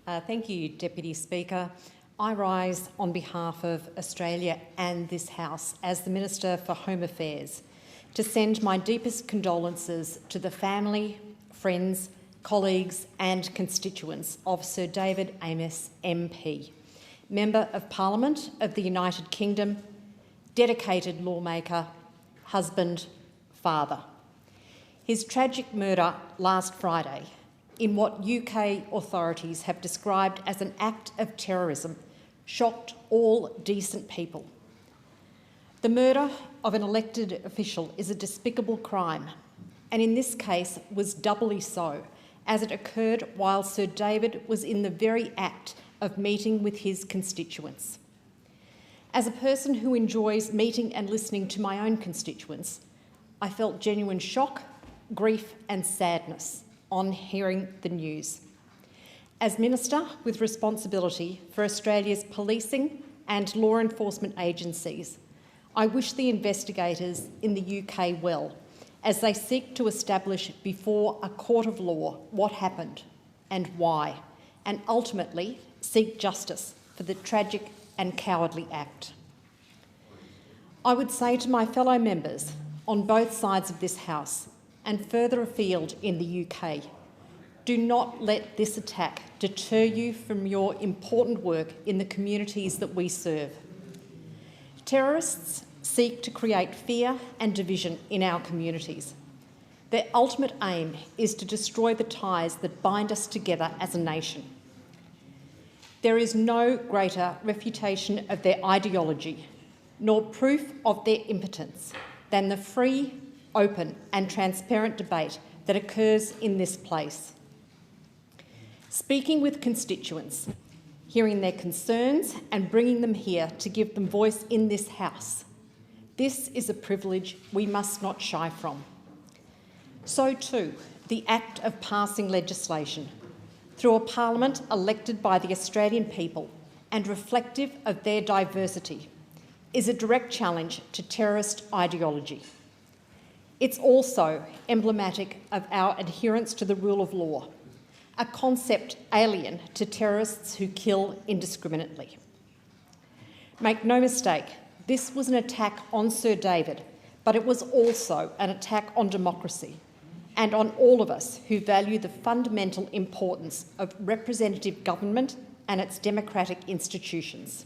Thank you, Deputy Speaker. I rise on behalf of Australia and this House as the Minister for Home Affairs to send my deepest condolences to the family, friends, colleagues and constituents of Sir David Amess MP, Member of Parliament of the United Kingdom, dedicated lawmaker, husband, father. His tragic murder last Friday, in what UK authorities have described as an act of terrorism, shocked all decent people. The murder of an elected official is a despicable crime, and in this case was doubly so, as it occurred while Sir David was in the very act of meeting with his constituents. As a person who enjoys meeting and listening to my own constituents, I felt genuine shock, grief and sadness on hearing the news. As Minister with responsibility for Australia's policing and law enforcement agencies, I wish the investigators in the UK well as they seek to establish before a court of law what happened and why, and ultimately seek justice for the tragic and cowardly act. I would say to my fellow members on both sides of this House and further afield in the UK, do not let this attack deter you from your important work in the communities that we serve. Terrorists seek to create fear and division in our communities. Their ultimate aim is to destroy the ties that bind us together as a nation. There is no greater refutation of their ideology, nor proof of their impotence, than the free, open and transparent debate that occurs in this place. Speaking with constituents, hearing their concerns and bringing them here to give them voice in this House. This is a privilege we must not shy from. So too, the act of passing legislation through a parliament elected by the Australian people and reflective of their diversity is a direct challenge to terrorist ideology. It's also emblematic of our adherence to the rule of law, a concept alien to terrorists who kill indiscriminately. Make no mistake, this was an attack on Sir David, but it was also an attack on democracy and on all of us who value the fundamental importance of representative government and its democratic institutions.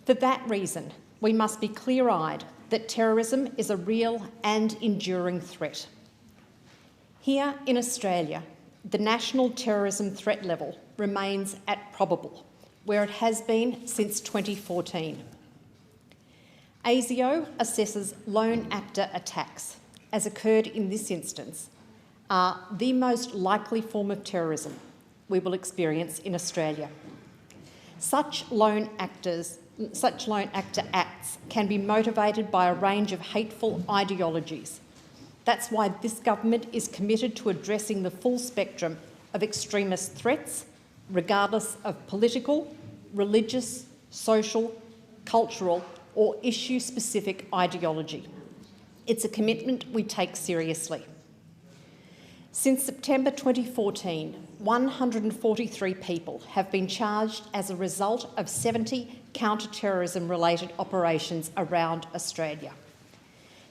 For that reason, we must be clear-eyed that terrorism is a real and enduring threat. Here in Australia, the national terrorism threat level remains at probable, where it has been since 2014. ASIO assesses lone actor attacks, as occurred in this instance, are the most likely form of terrorism we will experience in Australia. Such lone actor acts can be motivated by a range of hateful ideologies. That's why this government is committed to addressing the full spectrum of extremist threats, regardless of political, religious, social, cultural or issue-specific ideology. It's a commitment we take seriously. Since September 2014, 143 people have been charged as a result of 70 counter-terrorism-related operations around Australia.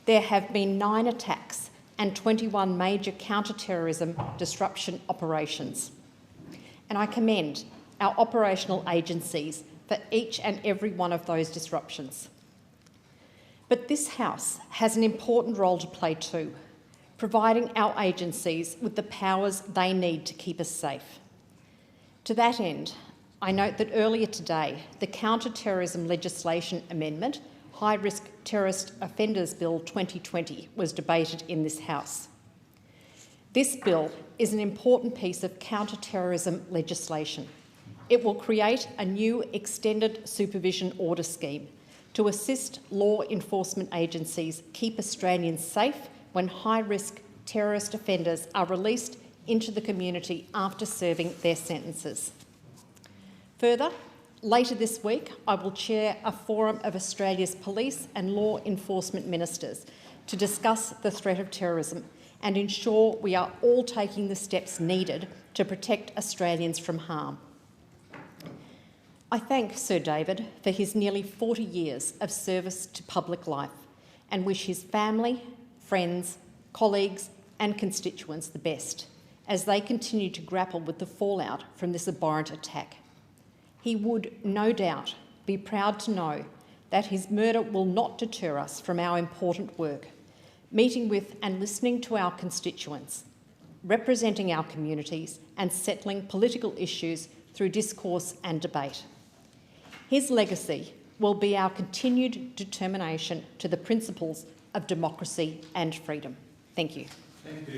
There have been 9 attacks and 21 major counter-terrorism disruption operations. And I commend our operational agencies for each and every one of those disruptions. But this House has an important role to play too, providing our agencies with the powers they need to keep us safe. To that end, I note that earlier today, the Counter-Terrorism Legislation Amendment, High Risk Terrorist Offenders Bill 2020, was debated in this House. This bill is an important piece of counter-terrorism legislation. It will create a new extended supervision order scheme to assist law enforcement agencies keep Australians safe when high-risk terrorist offenders are released into the community after serving their sentences. Further, later this week, I will chair a forum of Australia's police and law enforcement ministers to discuss the threat of terrorism and ensure we are all taking the steps needed to protect Australians from harm. I thank Sir David for his nearly 40 years of service to public life and wish his family, friends, colleagues and constituents the best as they continue to grapple with the fallout from this abhorrent attack. He would, no doubt, be proud to know that his murder will not deter us from our important work, meeting with and listening to our constituents, representing our communities and settling political issues through discourse and debate. His legacy will be our continued determination to the principles of democracy and freedom. Thank you. Thank you.